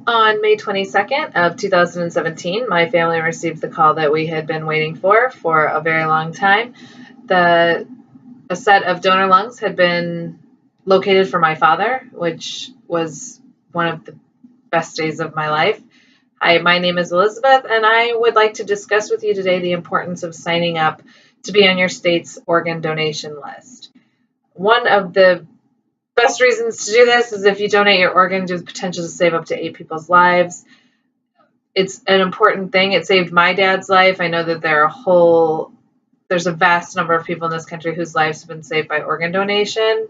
On May 22nd of 2017, my family received the call that we had been waiting for a very long time. A set of donor lungs had been located for my father, which was one of the best days of my life. Hi, my name is Elizabeth, and I would like to discuss with you today the importance of signing up to be on your state's organ donation list. One of the best reasons to do this is if you donate your organs, you have the potential to save up to 8 people's lives. It's an important thing. It saved my dad's life. I know that there's a vast number of people in this country whose lives have been saved by organ donation.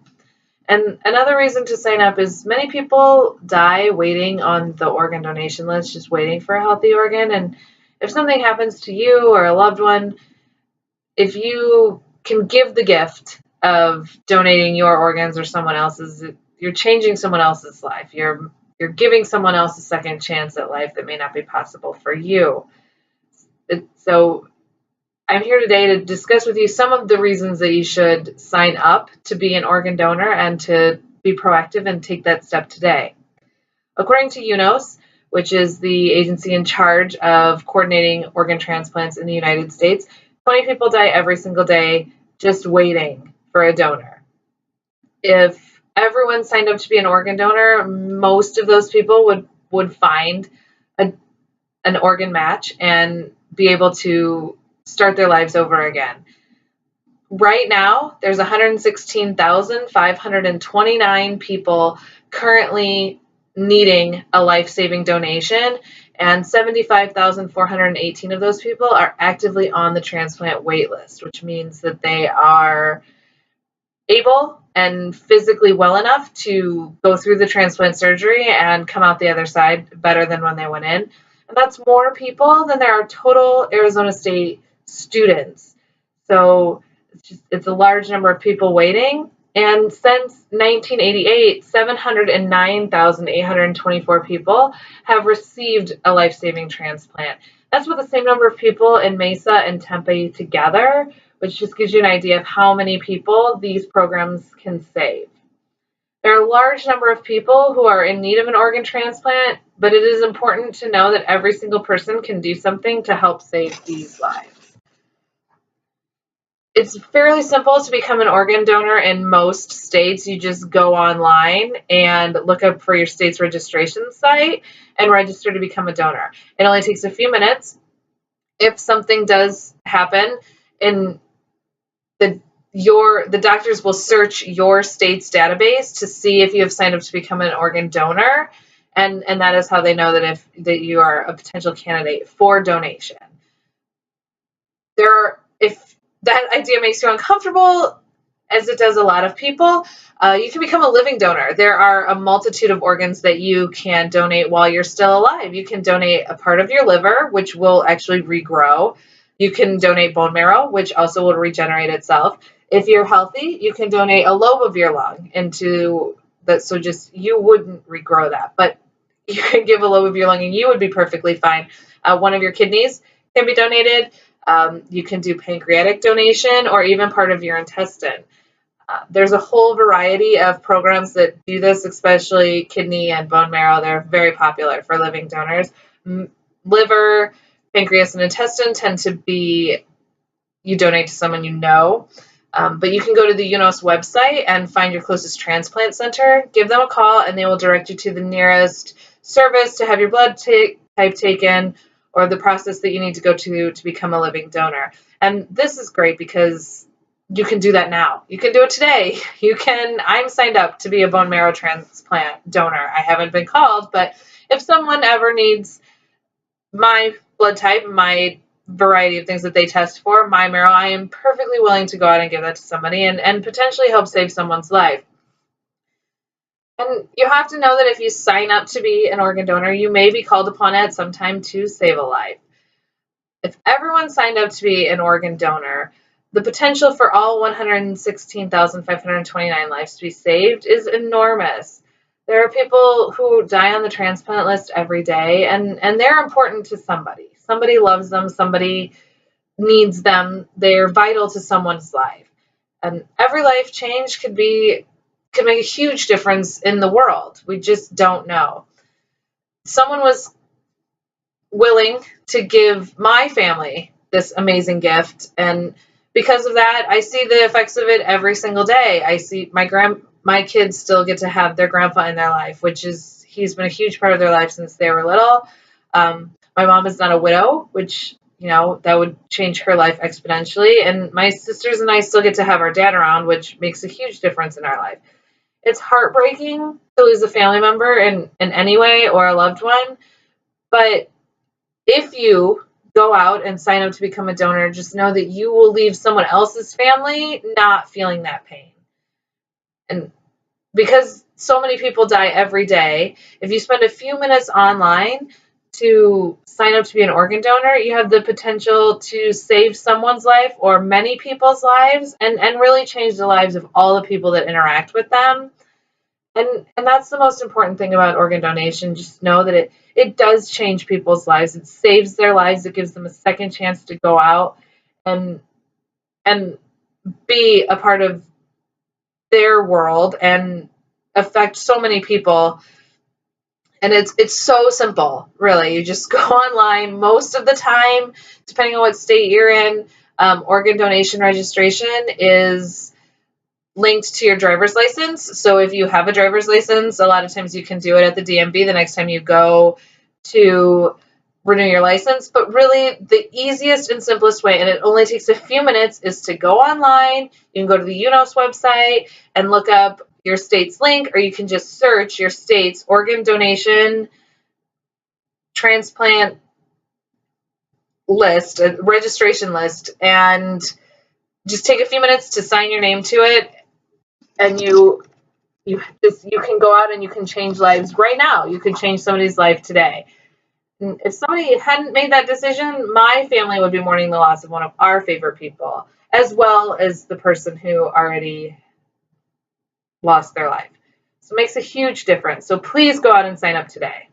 And another reason to sign up is many people die waiting on the organ donation list, just waiting for a healthy organ. And if something happens to you or a loved one, if you can give the gift of donating your organs or someone else's, you're changing someone else's life. You're giving someone else a second chance at life that may not be possible for you. So I'm here today to discuss with you some of the reasons that you should sign up to be an organ donor and to be proactive and take that step today. According to UNOS, which is the agency in charge of coordinating organ transplants in the United States, 20 people die every single day just waiting for a donor. If everyone signed up to be an organ donor, most of those people would find an organ match and be able to start their lives over again. Right now, there's 116,529 people currently needing a life-saving donation, and 75,418 of those people are actively on the transplant wait list, which means that they are able and physically well enough to go through the transplant surgery and come out the other side better than when they went in. And that's more people than there are total Arizona State students. So it's a large number of people waiting. And since 1988, 709,824 people have received a life-saving transplant. That's with the same number of people in Mesa and Tempe together, which just gives you an idea of how many people these programs can save. There are a large number of people who are in need of an organ transplant, but it is important to know that every single person can do something to help save these lives. It's fairly simple to become an organ donor in most states. You just go online and look up for your state's registration site and register to become a donor. It only takes a few minutes. If something does happen, and the doctors will search your state's database to see if you have signed up to become an organ donor, and that is how they know that you are a potential candidate for donation. If that idea makes you uncomfortable, as it does a lot of people, you can become a living donor. There are a multitude of organs that you can donate while you're still alive. You can donate a part of your liver, which will actually regrow. You can donate bone marrow, which also will regenerate itself. If you're healthy, you can donate a lobe of your lung into that, so just you wouldn't regrow that, but you can give a lobe of your lung and you would be perfectly fine. One of your kidneys can be donated. You can do pancreatic donation or even part of your intestine. There's a whole variety of programs that do this, especially kidney and bone marrow. They're very popular for living donors. Liver, pancreas, and intestine tend to be, you donate to someone you know. But you can go to the UNOS website and find your closest transplant center, give them a call, and they will direct you to the nearest service to have your blood type taken, or the process that you need to go to become a living donor. And this is great because you can do that now. You can do it today. I'm signed up to be a bone marrow transplant donor. I haven't been called, but if someone ever needs my blood type, my variety of things that they test for, my marrow, I am perfectly willing to go out and give that to somebody and potentially help save someone's life. And you have to know that if you sign up to be an organ donor, you may be called upon at some time to save a life. If everyone signed up to be an organ donor, the potential for all 116,529 lives to be saved is enormous. There are people who die on the transplant list every day, and they're important to somebody. Somebody loves them, somebody needs them, they're vital to someone's life. And every life change could make a huge difference in the world. We just don't know. someone was willing to give my family this amazing gift, and because of that, I see the effects of it every single day. I see my kids still get to have their grandpa in their life, which is he's been a huge part of their life since they were little. My mom is not a widow, which that would change her life exponentially, and my sisters and I still get to have our dad around, which makes a huge difference in our life. It's heartbreaking to lose a family member in any way or a loved one, but if you go out and sign up to become a donor, just know that you will leave someone else's family not feeling that pain. And because so many people die every day, if you spend a few minutes online to sign up to be an organ donor, you have the potential to save someone's life or many people's lives, and really change the lives of all the people that interact with them. And that's the most important thing about organ donation. Just know that it does change people's lives. It saves their lives. It gives them a second chance to go out and and be a part of their world and affect so many people. And it's so simple, really. You just go online most of the time, depending on what state you're in. Organ donation registration is linked to your driver's license. So if you have a driver's license, a lot of times you can do it at the DMV the next time you go to renew your license. But really, the easiest and simplest way, and it only takes a few minutes, is to go online. You can go to the UNOS website and look up your state's link, or you can just search your state's organ donation transplant list, a registration list, and just take a few minutes to sign your name to it, and you can go out and you can change lives right now. You can change somebody's life today. And if somebody hadn't made that decision, my family would be mourning the loss of one of our favorite people, as well as the person who already lost their life. So it makes a huge difference. So please go out and sign up today.